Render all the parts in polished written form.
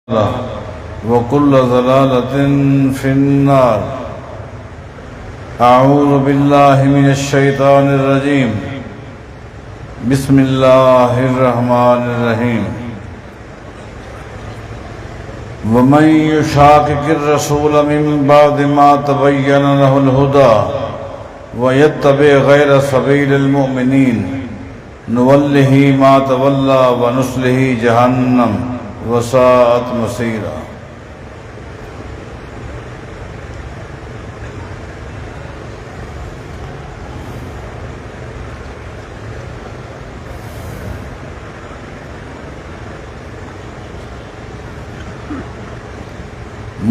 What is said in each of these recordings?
وكل ضلالة في النار. أعوذ بالله من الشيطان الرجيم. بسم الله الرحمن الرحيم. ومن يشاقق الرسول من بعد ما تبين له الهدى ويتبع غير سبيل المؤمنين نوله ما تولى ونصله جهنم وساءت مصیرا.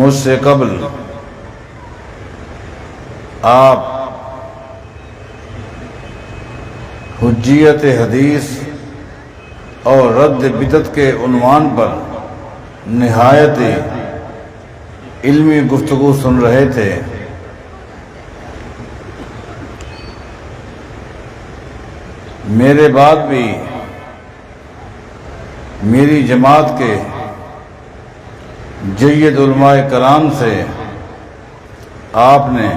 مجھ سے قبل آپ حجیت حدیث اور رد بدعت کے عنوان پر نہایت علمی گفتگو سن رہے تھے. میرے بعد بھی میری جماعت کے جید علماء کرام سے آپ نے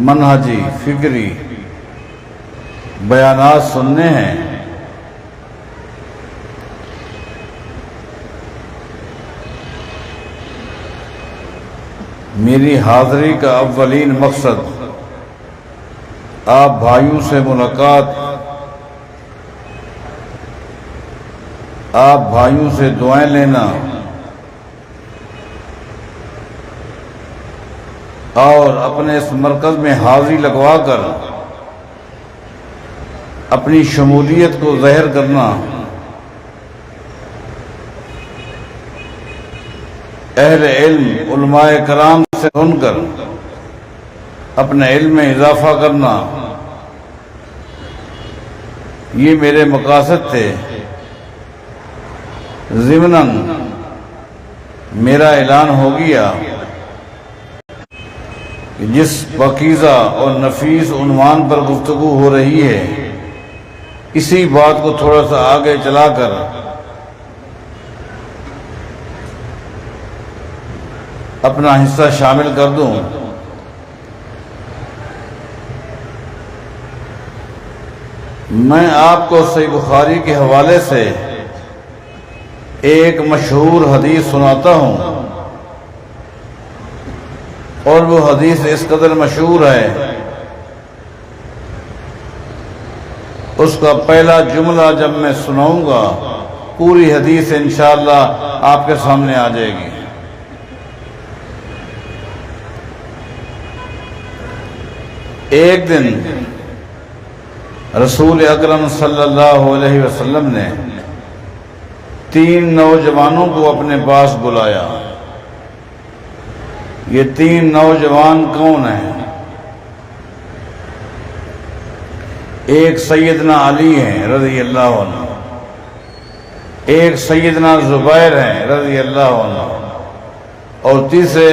منہجی فکری بیانات سننے ہیں. میری حاضری کا اولین مقصد آپ بھائیوں سے ملاقات، آپ بھائیوں سے دعائیں لینا اور اپنے اس مرکز میں حاضری لگوا کر اپنی شمولیت کو ظاہر کرنا، اہل علم علماء کرام سے سن کر اپنے علم میں اضافہ کرنا، یہ میرے مقاصد تھے. ضمناً میرا اعلان ہو گیا کہ جس پاکیزہ اور نفیس عنوان پر گفتگو ہو رہی ہے، اسی بات کو تھوڑا سا آگے چلا کر اپنا حصہ شامل کر دوں. میں آپ کو صحیح بخاری کے حوالے سے ایک مشہور حدیث سناتا ہوں، اور وہ حدیث اس قدر مشہور ہے، اس کا پہلا جملہ جب میں سناؤں گا پوری حدیث انشاءاللہ آپ کے سامنے آ جائے گی. ایک دن رسول اکرم صلی اللہ علیہ وسلم نے 3 نوجوانوں کو اپنے پاس بلایا. یہ 3 نوجوان کون ہیں؟ ایک سیدنا علی ہیں رضی اللہ عنہ، ایک سیدنا زبیر ہیں رضی اللہ عنہ، اور تیسرے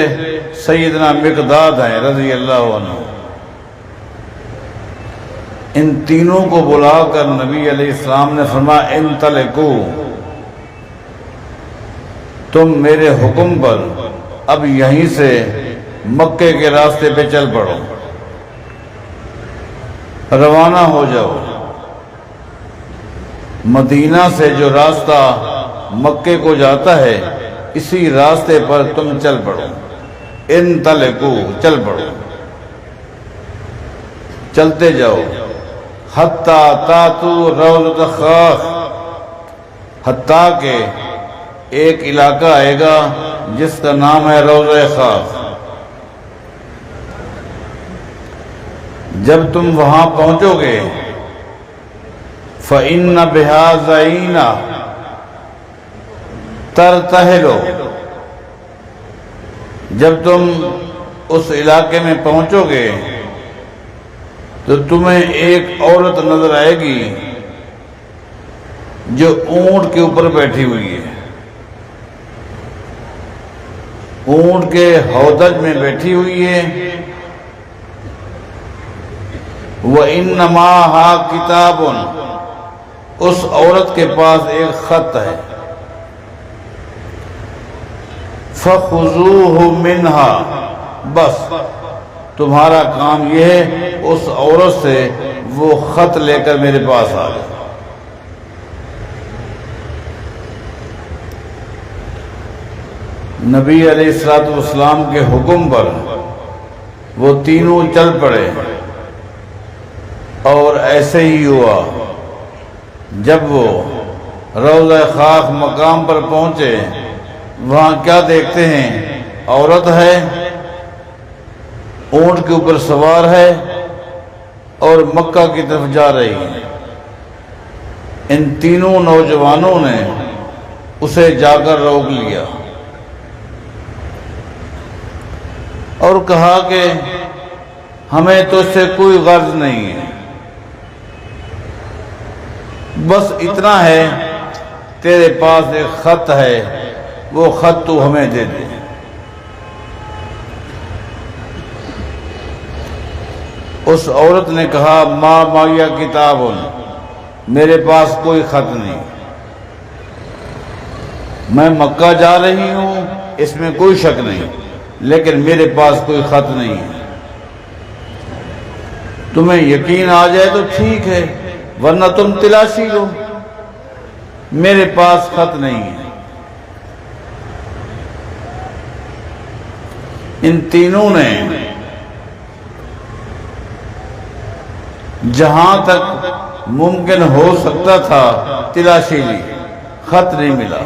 سیدنا مقداد ہیں رضی اللہ عنہ. ان تینوں کو بلا کر نبی علیہ السلام نے فرمایا انطلقو، تم میرے حکم پر اب یہیں سے مکے کے راستے پہ چل پڑو، روانہ ہو جاؤ. مدینہ سے جو راستہ مکے کو جاتا ہے اسی راستے پر تم چل پڑو. انطلقو، چل پڑو، چلتے جاؤ. حتیٰ تاتو روضۃ خاخ، حتیٰ کہ ایک علاقہ آئے گا جس کا نام ہے روضہ خاخ. جب تم وہاں پہنچو گے فَإِنَّ بِهَا زَعِينًا تَرْتَحِلُ، جب تم اس علاقے میں پہنچو گے تو تمہیں ایک عورت نظر آئے گی جو اونٹ کے اوپر بیٹھی ہوئی ہے، اونٹ کے ہودج میں بیٹھی ہوئی ہے. وَإِنَّمَا هَا کتاب، اس عورت کے پاس ایک خط ہے. فخذوہ منہا، بس تمہارا کام یہ ہے اس عورت سے وہ خط لے کر میرے پاس آ جائے۔ نبی علیہ السلام کے حکم پر وہ تینوں چل پڑے، اور ایسے ہی ہوا۔ جب وہ روضہ خاک مقام پر پہنچے، وہاں کیا دیکھتے ہیں؟ عورت ہے، اونٹ کے اوپر سوار ہے اور مکہ کی طرف جا رہی ہے۔ ان تینوں نوجوانوں نے اسے جا کر روک لیا اور کہا کہ ہمیں تو اس سے کوئی غرض نہیں ہے، بس اتنا ہے تیرے پاس ایک خط ہے، وہ خط تو ہمیں دے دے۔ اس عورت نے کہا ما معیہ کتاب، میرے پاس کوئی خط نہیں، میں مکہ جا رہی ہوں اس میں کوئی شک نہیں، لیکن میرے پاس کوئی خط نہیں ہے۔ تمہیں یقین آ جائے تو ٹھیک ہے، ورنہ تم تلاشی لو، میرے پاس خط نہیں ہے۔ ان تینوں نے جہاں تک ممکن ہو سکتا تھا تلاشی لی، خط نہیں ملا۔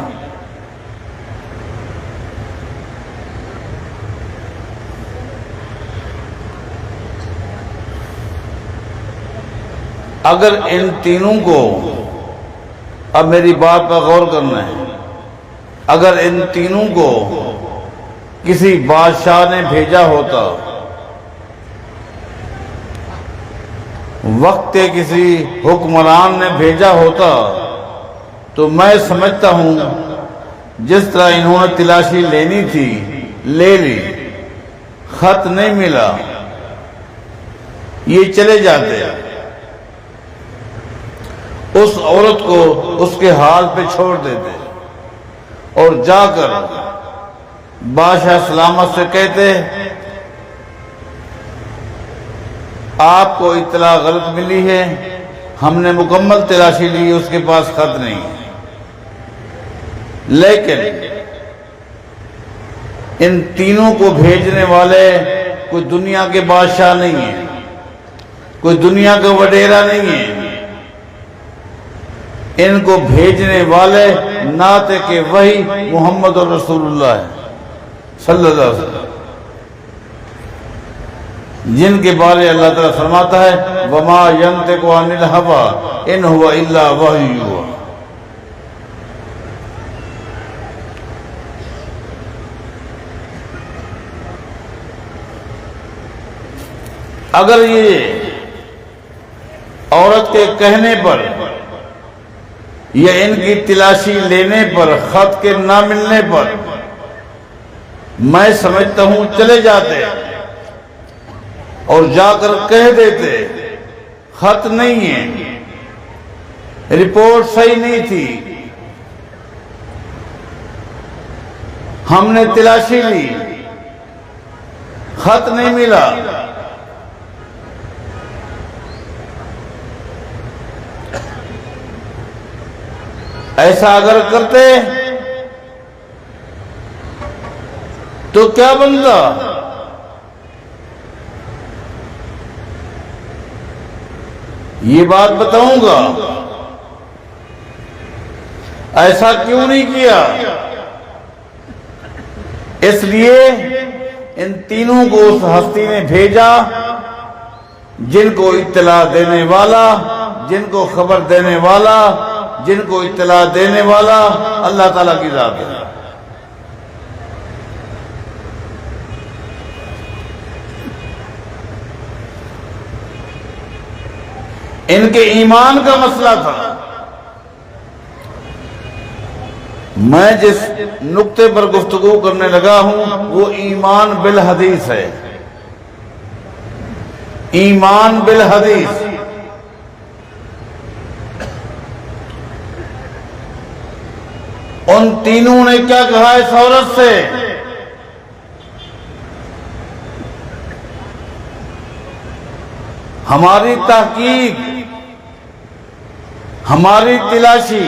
اگر ان تینوں کو، اب میری بات پر غور کرنا ہے، اگر ان تینوں کو کسی بادشاہ نے بھیجا ہوتا، وقت کسی حکمران نے بھیجا ہوتا، تو میں سمجھتا ہوں جس طرح انہوں نے تلاشی لینی تھی لے لی، خط نہیں ملا، یہ چلے جاتے، اس عورت کو اس کے حال پہ چھوڑ دیتے اور جا کر بادشاہ سلامت سے کہتے آپ کو اطلاع غلط ملی ہے، ہم نے مکمل تلاشی لی، اس کے پاس خط نہیں، لیکن ان تینوں کو بھیجنے والے کوئی دنیا کے بادشاہ نہیں ہیں، کوئی دنیا کا وڈیرا نہیں ہے، ان کو بھیجنے والے ناطق کہ وہی محمد رسول اللہ ہے صلی اللہ علیہ وسلم، جن کے بارے اللہ تعالیٰ فرماتا ہے وَمَا يَنْطِقُ عَنِ الْهَوَىٰ إِنْ هُوَ إِلَّا وَحْيٌ يُوحَىٰ۔ اگر یہ عورت کے کہنے پر یا ان کی تلاشی لینے پر، خط کے نہ ملنے پر، میں سمجھتا ہوں چلے جاتے اور جا کر کہہ دیتے خط نہیں ہے، رپورٹ صحیح نہیں تھی، ہم نے تلاشی لی، خط نہیں ملا، ایسا اگر کرتے تو کیا بنتا؟ یہ بات بتاؤں گا، ایسا کیوں نہیں کیا؟ اس لیے ان تینوں کو اس ہستی نے بھیجا جن کو اطلاع دینے والا، جن کو خبر دینے والا، جن کو اطلاع دینے والا اللہ تعالیٰ کی ذات ہے۔ ان کے ایمان کا مسئلہ تھا۔ میں جس نقطے پر گفتگو کرنے لگا ہوں وہ ایمان بالحدیث ہے، ایمان بالحدیث۔ ان تینوں نے کیا کہا اس عورت سے؟ ہماری تحقیق، ہماری تلاشی،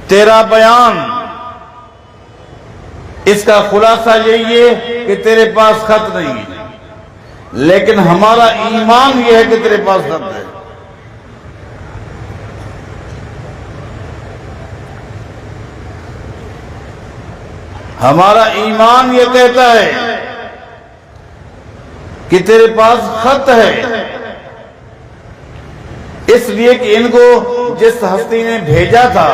تیرا بیان، اس کا خلاصہ یہی ہے کہ تیرے پاس خط نہیں ہے، لیکن ہمارا ایمان یہ ہے کہ تیرے پاس خط ہے۔ ہمارا ایمان یہ کہتا ہے کہ تیرے پاس خط ہے، اس لیے کہ ان کو جس ہستی نے بھیجا تھا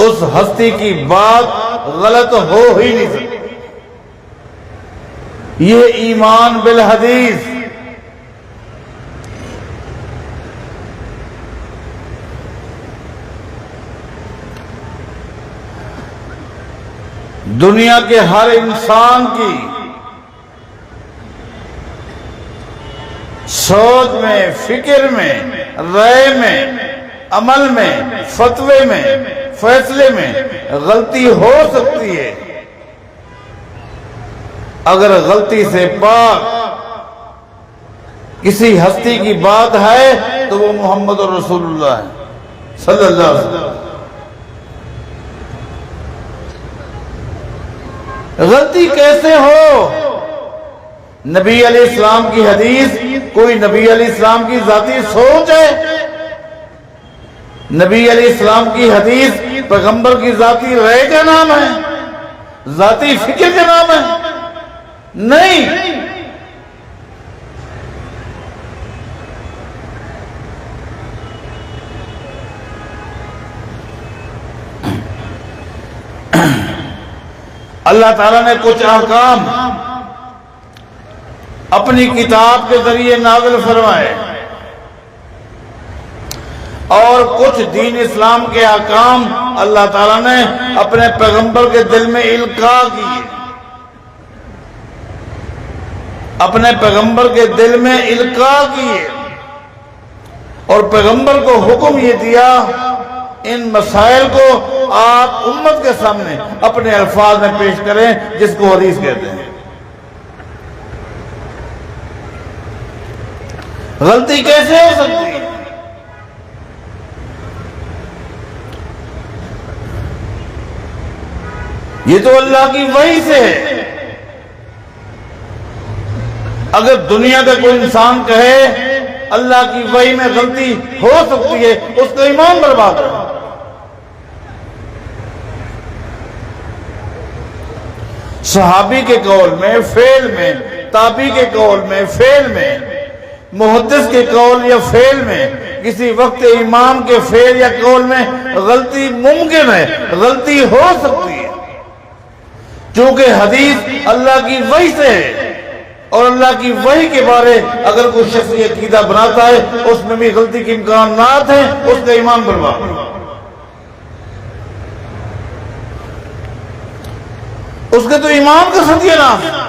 اس ہستی کی بات غلط ہو ہی نہیں سکتی۔ یہ ایمان بالحدیث، دنیا کے ہر انسان کی سوچ میں، فکر میں، رائے میں، عمل میں، فتوے میں، فیصلے میں غلطی ہو سکتی ہے۔ اگر غلطی سے پاک کسی ہستی کی بات ہے تو وہ محمد رسول اللہ ہے صلی اللہ علیہ وسلم۔ غلطی کیسے ہو؟ نبی علیہ السلام کی حدیث کوئی نبی علیہ السلام کی ذاتی سوچ ہے؟ نبی علیہ السلام کی حدیث پیغمبر کی ذاتی رائے کا نام ہے؟ ذاتی فکر کا نام ہے؟ نہیں۔ اللہ تعالیٰ نے کچھ احکام اپنی کتاب کے ذریعے نازل فرمائے اور کچھ دین اسلام کے احکام اللہ تعالیٰ نے اپنے پیغمبر کے دل میں القاء کیے، اپنے پیغمبر کے دل میں القاء کیے، اور پیغمبر کو حکم یہ دیا ان مسائل کو آپ امت کے سامنے اپنے الفاظ میں پیش کریں جس کو حدیث کہتے ہیں۔ غلطی کیسے ہو سکتی ہے؟ یہ تو اللہ کی وحی سے ہے۔ اگر دنیا کا کوئی انسان کہے اللہ کی وحی میں غلطی ہو سکتی ہے، اس کا ایمان برباد ہے۔ صحابی کے قول میں، فعل میں، تابعی کے قول میں، فعل میں، محدث کے قول یا فعل میں، کسی وقت امام کے فعل یا قول میں غلطی ممکن ہے، غلطی ہو سکتی ہے، چونکہ حدیث اللہ کی وحی سے ہے، اور اللہ کی وحی کے بارے اگر کوئی شخص یہ عقیدہ بناتا ہے اس میں بھی غلطی کے امکانات ہیں، اس کا ایمان برباد ہے۔ اس کے تو ایمان کا ستیہ نام ہے۔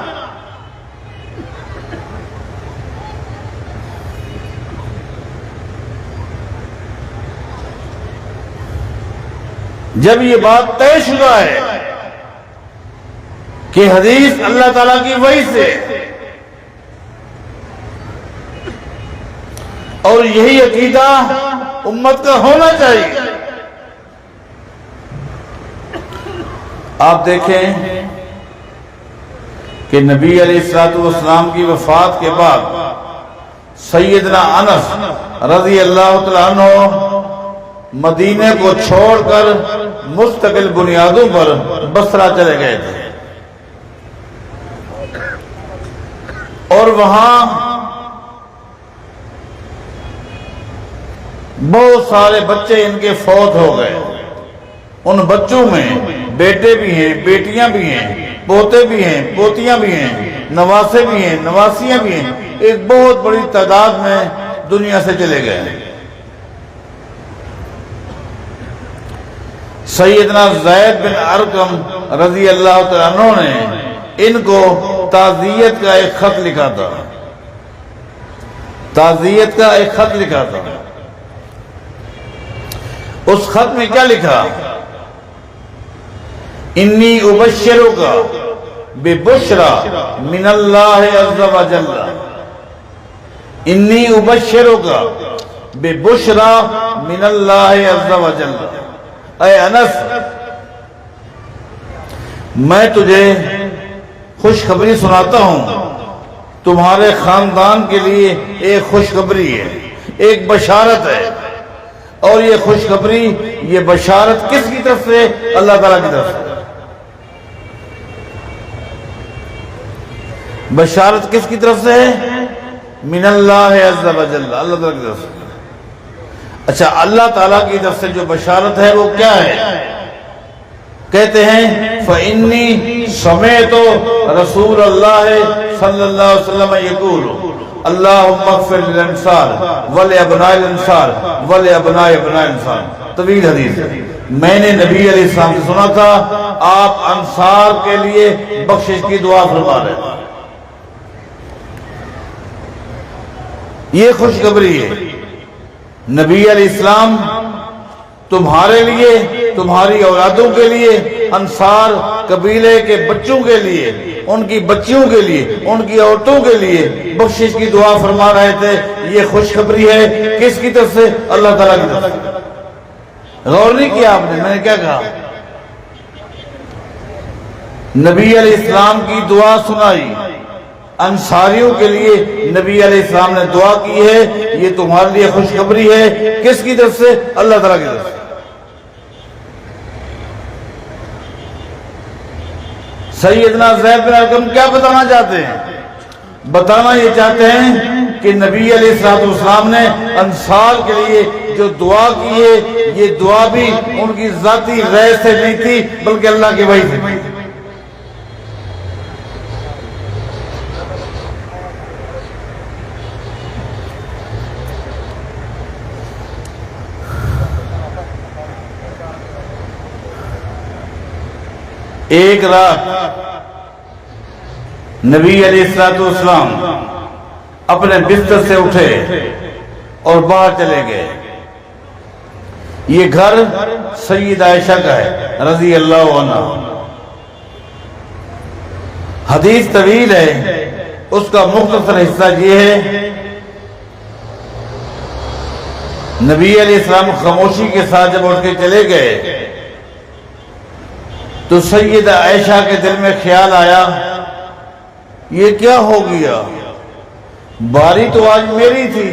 جب یہ بات طے شدہ ہے کہ حدیث اللہ تعالیٰ کی وحی سے، اور یہی عقیدہ امت کا ہونا چاہیے، آپ دیکھیں کہ نبی علیہ السلام کی وفات کے بعد سیدنا انس رضی اللہ تعالیٰ عنہ مدینے کو چھوڑ کر مستقل بنیادوں پر بصرہ چلے گئے تھے، اور وہاں بہت سارے بچے ان کے فوت ہو گئے۔ ان بچوں میں بیٹے بھی ہیں، بیٹیاں بھی ہیں، پوتے بھی ہیں، پوتیاں بھی ہیں، نواسے بھی ہیں، نواسیاں بھی ہیں، ایک بہت بڑی تعداد میں دنیا سے چلے گئے۔ سیدنا زید بن ارقم رضی اللہ تعالیٰ عنہ نے ان کو تعزیت کا ایک خط لکھا تھا، تعزیت کا ایک خط لکھا تھا۔ اس خط میں کیا لکھا؟ انی ابشرک ببشرى من اللہ عز و جل انی ابشرک ببشرا من اللہ عز و جل، اے انس میں تجھے خوشخبری سناتا ہوں، تمہارے خاندان کے لیے ایک خوشخبری ہے، ایک بشارت ہے، اور یہ خوشخبری، یہ بشارت کس کی طرف سے؟ اللہ تعالیٰ کی طرف سے۔ بشارت کس کی طرف سے ہے؟ من اللہ عز و جل، اللہ تعالیٰ کی طرف سے۔ اچھا، اللہ تعالیٰ کی طرف سے جو بشارت ہے وہ کیا ہے؟ کہتے ہیں فَإِنِّي سَمِعْتُ رسول اللہ صلی اللہ علیہ وسلم يقول اللہم اغفر للانصار ولابناء الانصار ولابناء ابناء الانصار۔ طویل حدیث، میں نے نبی علیہ السلام سے سنا تھا آپ انصار کے لیے بخشش کی دعا فرما رہے ہیں۔ یہ خوشخبری ہے، نبی علیہ السلام تمہارے لیے، تمہاری اولادوں کے لیے، انصار قبیلے کے بچوں کے لیے، ان کی بچیوں کے لیے، ان کی عورتوں کے لیے بخشش کی دعا فرما رہے تھے۔ یہ خوشخبری ہے کس کی طرف سے؟ اللہ تعالیٰ کی طرف سے۔ غور نہیں کیا آپ نے میں نے کیا کہا؟ نبی علیہ السلام کی دعا سنائی، انصاریوں کے لیے نبی علیہ السلام نے دعا کی ہے، یہ تمہارے لیے خوشخبری ہے، کس کی طرف سے؟ اللہ تعالیٰ کی طرف سے۔ سیدنا زید بن ارقم کیا بتانا چاہتے ہیں؟ بتانا یہ چاہتے ہیں کہ نبی علیہ السلام نے انصار کے لیے جو دعا کی ہے، یہ دعا بھی ان کی ذاتی رائے سے نہیں تھی بلکہ اللہ کی وحی سے تھی۔ ایک رات نبی علیہ السلام اپنے بستر سے اٹھے اور باہر چلے گئے۔ یہ گھر سید عائشہ کا ہے رضی اللہ عنہ۔ حدیث طویل ہے، اس کا مختصر حصہ یہ ہے، نبی علیہ السلام خاموشی کے ساتھ جب اٹھ کے چلے گئے تو سیدہ عائشہ کے دل میں خیال آیا یہ کیا ہو گیا؟ باری تو آج میری تھی،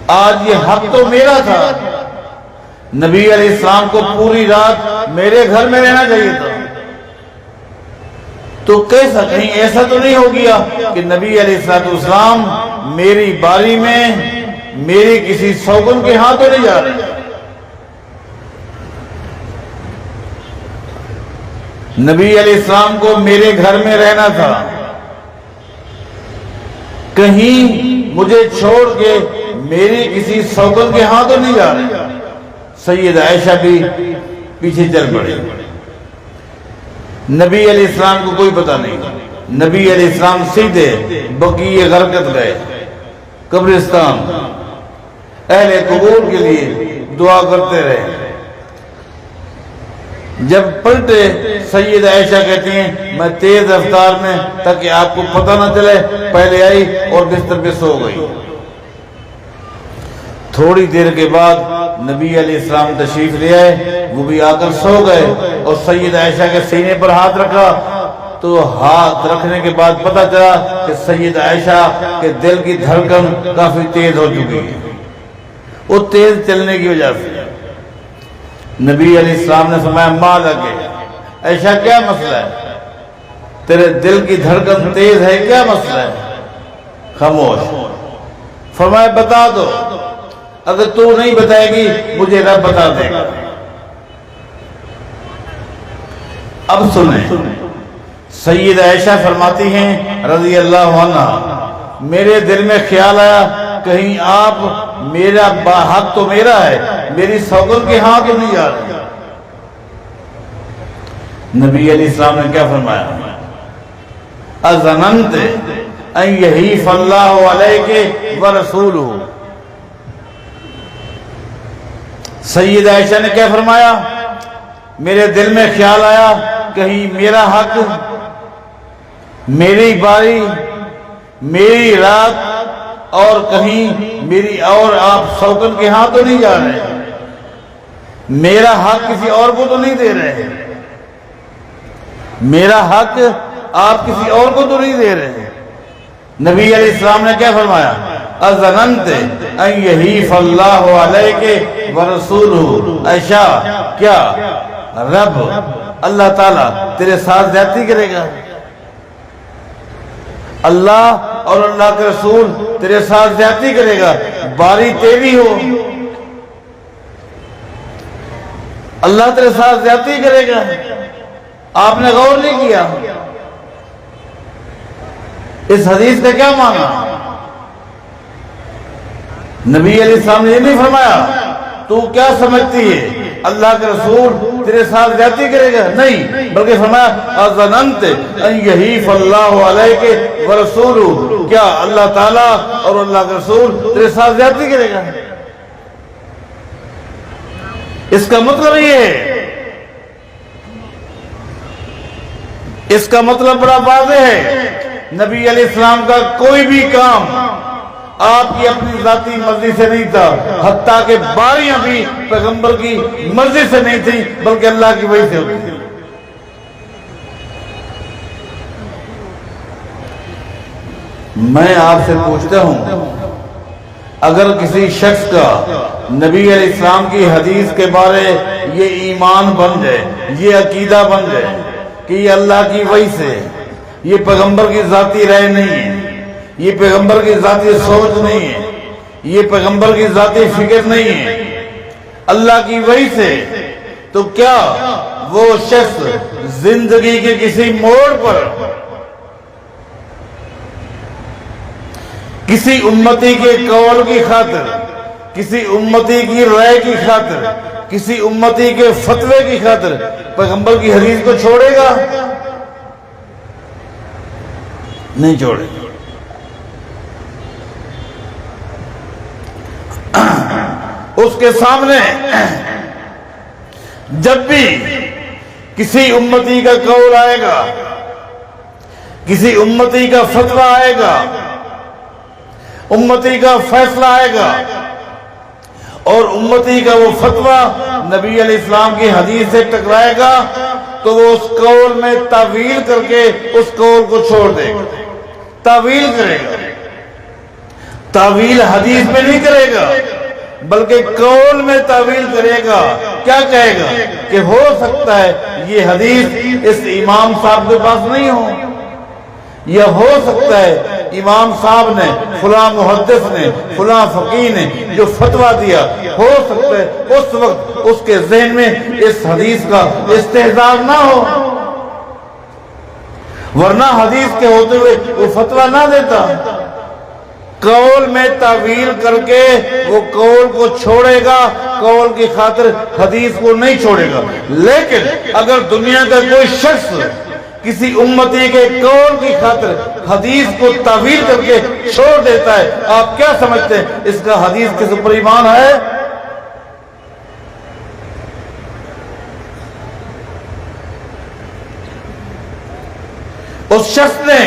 آج یہ حق تو میرا تھا، نبی علیہ السلام کو پوری رات میرے گھر میں رہنا چاہیے تھا، تو کیسا؟ کہیں ایسا تو نہیں ہو گیا کہ نبی علیہ السلام میری باری میں میری کسی سوگن کے ہاں تو نہیں جا رہے؟ نبی علیہ السلام کو میرے گھر میں رہنا تھا، کہیں مجھے چھوڑ کے میری کسی سوگن کے ہاں تو نہیں جا رہے؟ سید عائشہ بھی پیچھے چل پڑے۔ نبی علیہ السلام کو کوئی پتہ نہیں، نبی علیہ السلام سیدھے بقیع غرقد گئے، قبرستان، اہل قبور کے لیے دعا کرتے رہے۔ جب پلٹے سید عائشہ کہتی ہیں میں تیز رفتار میں تاکہ آپ کو پتہ نہ چلے پہلے آئی اور بستر پہ سو گئی۔ تھوڑی دیر کے بعد نبی علیہ السلام تشریف لے آئے، وہ بھی آ کر سو گئے اور سید عائشہ کے سینے پر ہاتھ رکھا تو ہاتھ رکھنے کے بعد پتہ چلا کہ سید عائشہ کے دل کی دھڑکن کافی تیز ہو چکی ہے، وہ تیز چلنے کی وجہ سے۔ نبی علیہ السلام نے فرمایا ماں لگے عائشہ کیا مسئلہ ہے؟ تیرے دل کی دھڑکن تیز ہے، کیا مسئلہ ہے؟ خاموش۔ فرمایا بتا دو، اگر تو نہیں بتائے گی مجھے رب بتا دے گا۔ اب سنیں، سید عائشہ فرماتی ہیں رضی اللہ عنہ میرے دل میں خیال آیا کہیں آپ میرا حق تو میرا ہے، میری سوگن کے ہاں تو نہیں جا رہے؟ نبی علیہ السلام نے کیا فرمایا؟ اَظَنَنْتَ أَنْ يَحِيفَ اللَّهُ عَلَيْكَ وَرَسُولُهُ۔ سید عائشہ نے کیا فرمایا؟ میرے دل میں خیال آیا کہیں میرا حق، میری باری، میری رات اور کہیں میری اور آپ شوکن کے ہاں تو نہیں جا رہے، میرا حق کسی اور کو تو نہیں دے رہے، میرا حق آپ کسی اور کو تو نہیں دے رہے۔ نبی علیہ السلام نے کیا فرمایا؟ اَظَنَنْتَ أَنْ يَحِيفَ اللَّهُ عَلَيْكَ وَرَسُولُهُ، عائشہ کیا رب اللہ تعالیٰ تیرے ساتھ زیادتی کرے گا؟ اللہ اور اللہ کے رسول تیرے ساتھ زیادتی کرے گا، باری تیری ہو، اللہ تیرے ساتھ زیادتی کرے گا؟ آپ نے غور نہیں کیا اس حدیث کا کیا معنی؟ نبی علیہ السلام نے یہ نہیں فرمایا تو کیا سمجھتی ہے اللہ کے رسول تیرے ساتھ زیادتی کرے گا، نہیں، بلکہ فرمایا اَظَنَنْتَ أَنْ يَحِيفَ اللَّهُ عَلَيْكَ وَرَسُولُهُ، کیا اللہ تعالیٰ اور اللہ کے رسول تیرے ساتھ زیادتی کرے گا؟ اس کا مطلب یہ ہے، اس کا مطلب بڑا واضح ہے، نبی علیہ السلام کا کوئی بھی کام آپ کی اپنی ذاتی مرضی سے نہیں تھا، حتیٰ کہ باریاں بھی پیغمبر کی مرضی سے نہیں تھی بلکہ اللہ کی وحی سے ہوتی تھی۔ میں آپ سے پوچھتا ہوں، اگر کسی شخص کا نبی علیہ السلام کی حدیث کے بارے یہ ایمان بن جائے، یہ عقیدہ بن جائے کہ یہ اللہ کی وحی سے، یہ پیغمبر کی ذاتی رائے نہیں ہے، یہ پیغمبر کی ذاتی سوچ نہیں ہے، یہ پیغمبر کی ذاتی فکر نہیں ہے، اللہ کی وحی سے، تو کیا وہ شخص زندگی کے کسی موڑ پر کسی امتی کے قول کی خاطر، کسی امتی کی رائے کی خاطر، کسی امتی کے فتوے کی خاطر پیغمبر کی حدیث کو چھوڑے گا؟ نہیں چھوڑے گا۔ اس کے سامنے جب بھی کسی امتی کا قول آئے گا، کسی امتی کا فتویٰ آئے گا، امتی کا فیصلہ آئے گا، اور امتی کا وہ فتویٰ نبی علیہ السلام کی حدیث سے ٹکرائے گا تو وہ اس قول میں تعویل کر کے اس قول کو چھوڑ دے گا، تعویل کرے گا، تعویل حدیث میں نہیں کرے گا بلکہ قول میں تعویل کرے گا۔ کیا کہے گا کہ ہو سکتا ہے یہ حدیث اس امام صاحب کے پاس نہیں ہو، یا ہو سکتا ہے امام صاحب نے، فلاں محدث نے، فلاں فقیہ نے جو فتویٰ دیا، ہو سکتا ہے اس وقت اس کے ذہن میں اس حدیث کا استحضار نہ ہو، ورنہ حدیث کے ہوتے ہوئے وہ فتویٰ نہ دیتا۔ قول میں تعویل کر کے وہ قول کو چھوڑے گا، قول کی خاطر حدیث کو نہیں چھوڑے گا۔ لیکن اگر دنیا کا کوئی شخص کسی امتی کے قول کی خاطر حدیث کو تعویل کر کے چھوڑ دیتا ہے، آپ کیا سمجھتے ہیں اس کا حدیث کس پر ایمان ہے؟ اس شخص نے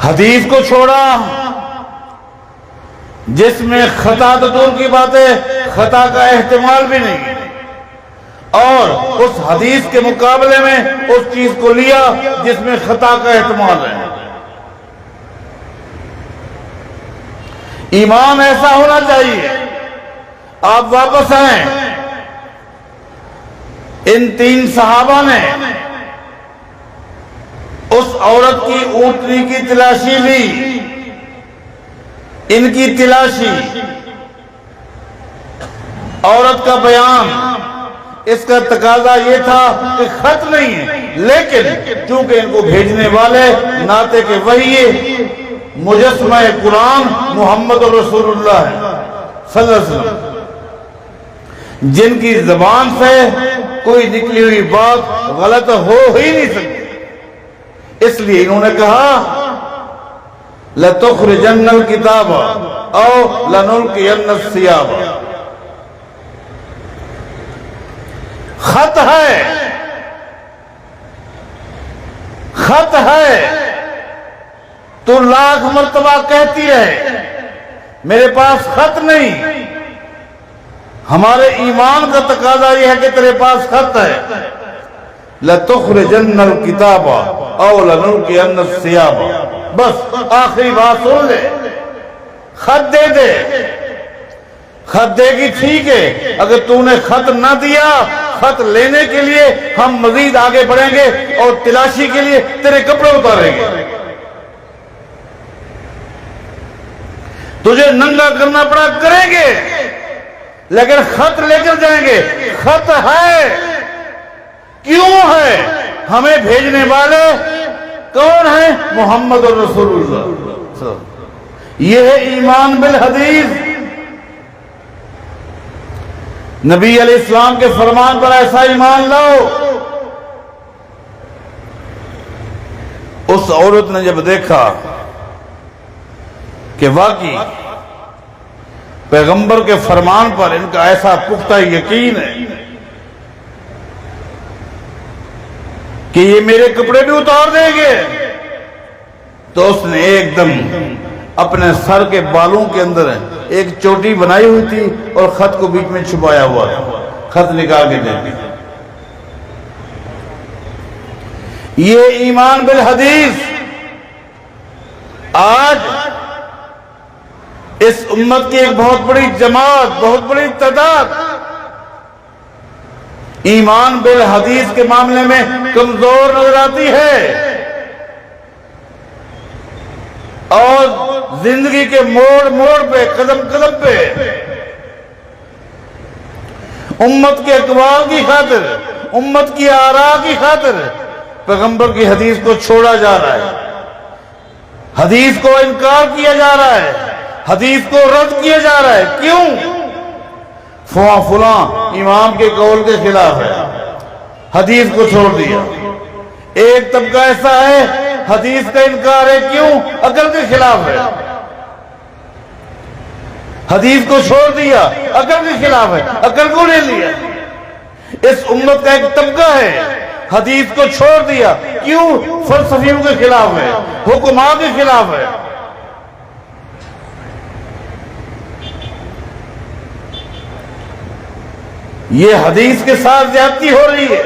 حدیث کو چھوڑا جس میں خطا تو دور کی بات ہے، خطا کا احتمال بھی نہیں، اور اس حدیث کے مقابلے میں اس چیز کو لیا جس میں خطا کا احتمال ہے۔ ایمان ایسا ہونا چاہیے۔ آپ واپس آئیں، ان تین صحابہ نے اس عورت کی اونٹنی کی تلاشی لی، ان کی تلاشی، عورت کا بیان، اس کا تقاضا یہ تھا کہ خط نہیں ہے، لیکن چونکہ ان کو بھیجنے والے ناطے کے وحی مجسمہ قرآن محمد رسول اللہ ہے صلی اللہ علیہ وسلم، جن کی زبان سے کوئی نکلی ہوئی بات غلط ہو ہی نہیں سکتی، اس لیے انہوں نے کہا لَتُخْرِجَنَّ الْكِتَابَ أَوْ لَنُلْقِيَنَّ الثِّيَابَ۔ خط ہے، خط ہے، تو لاکھ مرتبہ کہتی ہے میرے پاس خط نہیں، ہمارے ایمان کا تقاضا یہ ہے کہ تیرے پاس خط ہے۔ لَتُخْرِجَنَّ الْكِتَابَ أَوْ لَنُلْقِيَنَّ الثِّيَابَ، بس آخری بات سن لے، خط دے دے، خط دے گی ٹھیک ہے، اگر تو نے خط نہ دیا، خط لینے کے لیے ہم مزید آگے بڑھیں گے اور تلاشی کے لیے تیرے کپڑے اتاریں گے، تجھے ننگا کرنا پڑا کریں گے، لیکن خط لے کر جائیں گے۔ خط ہے، کیوں ہے؟ ہمیں بھیجنے والے کون ہیں؟ محمد رسول اللہ۔ یہ ہے ایمان بالحدیث۔ نبی علیہ السلام کے فرمان پر ایسا ایمان لاؤ۔ اس عورت نے جب دیکھا کہ واقعی پیغمبر کے فرمان پر ان کا ایسا پختہ یقین ہے کہ یہ میرے کپڑے بھی اتار دیں گے، تو اس نے ایک دم اپنے سر کے بالوں کے اندر ایک چوٹی بنائی ہوئی تھی اور خط کو بیچ میں چھپایا ہوا تھا، خط نکال کے دے دیا۔ یہ ایمان بالحدیث آج اس امت کی ایک بہت بڑی جماعت، بہت بڑی تعداد ایمان بالحدیث کے معاملے میں کمزور نظر آتی ہے، اور زندگی کے موڑ موڑ پہ، قدم قدم پہ امت کے اقوال کی خاطر، امت کی آراء کی خاطر پیغمبر کی حدیث کو چھوڑا جا رہا ہے، حدیث کو انکار کیا جا رہا ہے، حدیث کو رد کیا جا رہا ہے۔ کیوں؟ فلاں امام کے قول کے خلاف ہے، حدیث کو چھوڑ دیا۔ ایک طبقہ ایسا ہے حدیث کا انکار ہے، کیوں؟ عقل کے خلاف ہے، حدیث کو چھوڑ دیا، عقل کے خلاف ہے، عقل کو لے لیا۔ اس امت کا ایک طبقہ ہے حدیث کو چھوڑ دیا، کیوں؟ فلسفیوں کے خلاف ہے، حکماء کے خلاف ہے۔ یہ حدیث کے ساتھ زیادتی ہو رہی ہے۔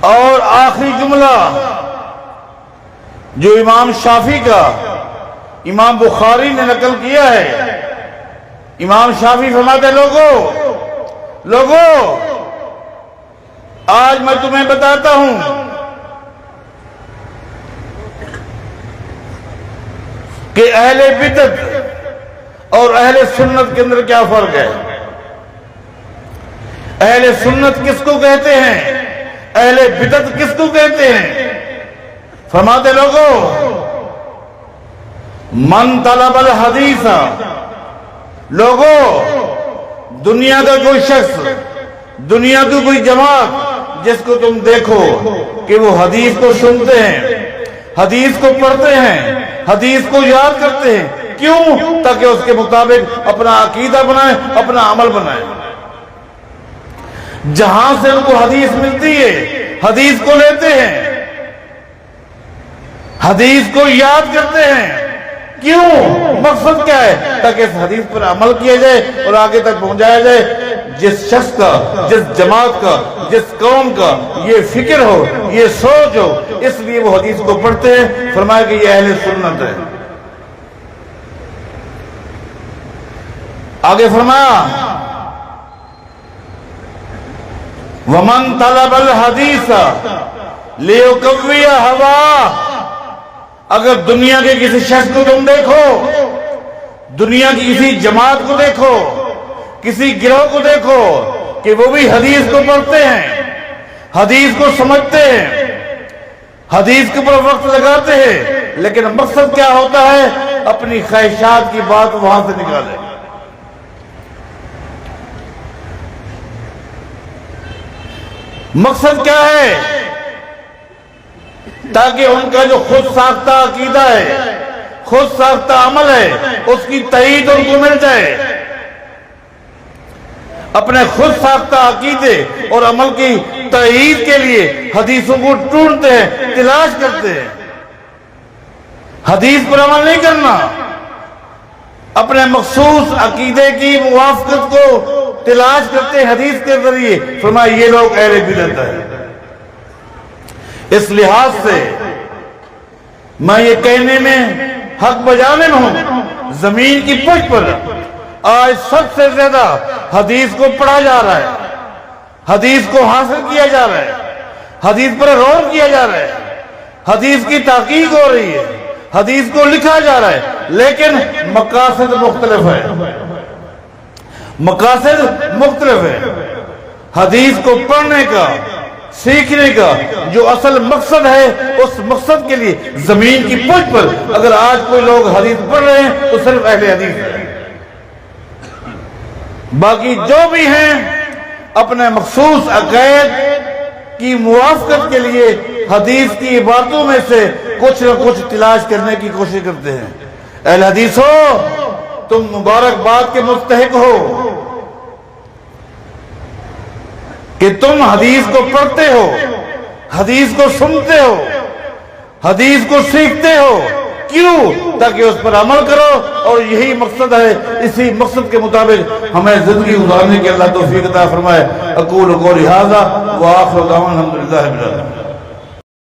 اور آخری جملہ جو امام شافعی کا امام بخاری نے نقل کیا ہے، امام شافعی فرماتے لوگوں آج میں تمہیں بتاتا ہوں کہ اہل بدعت اور اہل سنت کے اندر کیا فرق ہے۔ اہل سنت کس کو کہتے ہیں؟ اہل بدعت کس کو کہتے ہیں؟ فرماتے من طلب الحدیث، دنیا کا کوئی شخص، دنیا کی کوئی جماعت جس کو تم دیکھو کہ وہ حدیث کو سنتے ہیں، حدیث کو پڑھتے ہیں، حدیث کو یاد کرتے ہیں، کیوں؟ تاکہ اس کے مطابق اپنا عقیدہ بنائیں، اپنا عمل بنائیں۔ جہاں سے ان کو حدیث ملتی ہے حدیث کو لیتے ہیں، حدیث کو یاد کرتے ہیں، کیوں؟ مقصد کیا ہے؟ تاکہ اس حدیث پر عمل کیا جائے اور آگے تک پہنچایا جائے۔ جس شخص کا، جس جماعت کا، جس قوم کا یہ فکر ہو، یہ سوچ ہو، اس لیے وہ حدیث کو پڑھتے ہیں۔ فرمایا کہ یہ اہل سنت ہے۔ آگے فرمایا وَمَن طَلَبَ الْحَدِيثَ لِيُقَوِّيَ هَوَاهُ، اگر دنیا کے کسی شخص کو تم دیکھو، دنیا کی کسی جماعت کو دیکھو، کسی گروہ کو دیکھو کہ وہ بھی حدیث کو پڑھتے ہیں، حدیث کو سمجھتے ہیں، حدیث کے اوپر وقت لگاتے ہیں، لیکن مقصد کیا ہوتا ہے؟ اپنی خواہشات کی بات وہاں سے نکالے۔ مقصد کیا ہے؟ تاکہ ان کا جو خود ساختہ عقیدہ ہے، خود ساختہ عمل ہے، اس کی تائید ان کو مل جائے۔ اپنے خود ساختہ عقیدے اور عمل کی تائید کے لیے حدیثوں کو ڈھونڈتے ہیں، تلاش کرتے ہیں۔ حدیث پر عمل نہیں کرنا، اپنے مخصوص عقیدے کی موافقت کو تلاش کرتے حدیث کے ذریعے، فرمایا یہ لوگ اہل بدعت ہیں۔ اس لحاظ سے میں یہ کہنے میں حق بجانب ہوں، زمین کی پشت پر آج سب سے زیادہ حدیث کو پڑھا جا رہا ہے، حدیث کو حاصل کیا جا رہا ہے، حدیث پر غور کیا جا رہا ہے، حدیث کی تحقیق ہو رہی ہے، حدیث کو لکھا جا رہا ہے، لیکن مقاصد مختلف ہے، مقاصد مختلف ہے۔ حدیث کو پڑھنے کا، سیکھنے کا جو اصل مقصد ہے، اس مقصد کے لیے زمین کی پشت پر اگر آج کوئی لوگ حدیث پڑھ رہے ہیں تو صرف اہل حدیث ہیں، باقی جو بھی ہیں اپنے مخصوص عقائد کی موافقت کے لیے حدیث کی عبارتوں میں سے کچھ نہ کچھ تلاش کرنے کی کوشش کرتے ہیں۔ اہل حدیث ہو، تم مبارکباد کے مستحق ہو کہ تم حدیث کو پڑھتے ہو، حدیث کو سنتے ہو، حدیث کو سیکھتے ہو، کیوں؟ تاکہ اس پر عمل کرو، اور یہی مقصد ہے، اسی مقصد کے مطابق ہمیں زندگی گزارنے کی اللہ توفیق عطا فرمائے۔ اقول قولی ھذا وآخر دعوانا الحمدللہ رب العالمین۔